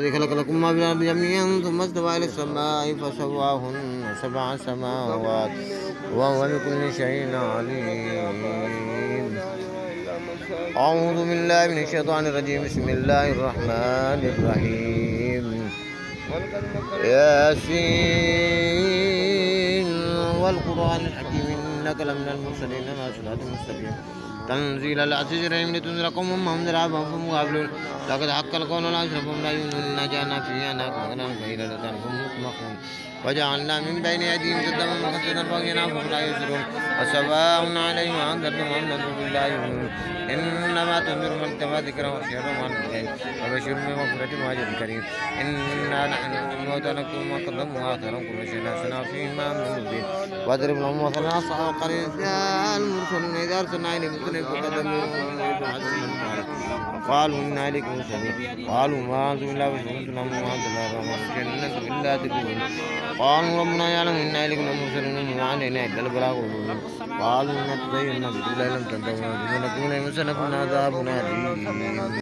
الذي خلق لكم ما في الأرض جميعا ثم استوى إلى السماء فسواهن سبع سماوات وهو بكل شيء عليم. أعوذ بالله من الشيطان الرجيم. بسم الله الرحمن الرحيم. ياسين والقرآن الحكيم إنك لمن المرسلين على صراط مستقيم تنزيل العزيز الرحيم لتنذر قوما ما أنذر آباءهم غافلون لقد حق القول على أشرفهم لا يؤمنون إنا جعلنا في أعناقهم أغلالا فإلى الأذقان فهم مقمحون وجعلنا من بين أيديهم سدا ومن فوقهم لا يبصرون وسواء عليهم أنذرتهم أم لم تنذرهم لا يؤمنون إنما تنذر من اتبع ذكره وخشي الرحمن بالغيب وبشر بمغفرة وأجر كريم. إنا نحن نحيي الموتى ونكتب ما قدموا وآثارهم كل شيء أحصيناه في إمام مبين. واضرب لهم مثلا أصحاب القرية جاء المرسلون إذا أرسلنا إليهم رسلا فكذبوهم وقالوا إنا إليكم مرسلون قالوا ما أنتم إلا بشر مثلنا وما أنتم إلا الرحمن إن أنتم إلا تكذبون قالوا ربنا يعلم إنا إليكم مرسلون وما علينا إلا البلاغ المبين. قالوا إنا تطيرنا بكم لئن لم تنتهوا لنكونن من عذاب أليم.